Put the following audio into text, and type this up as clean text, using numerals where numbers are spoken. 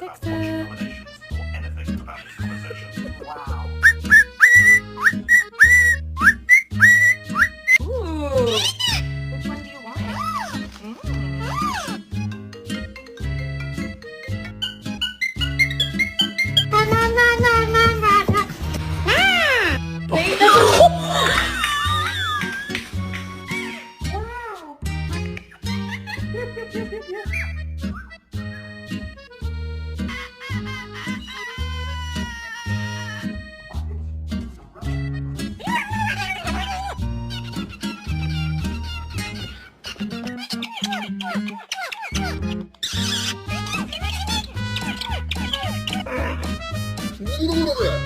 about Fix watch it. recommendations or anything about this conversation. Wow. Ooh. Which one do you want? What?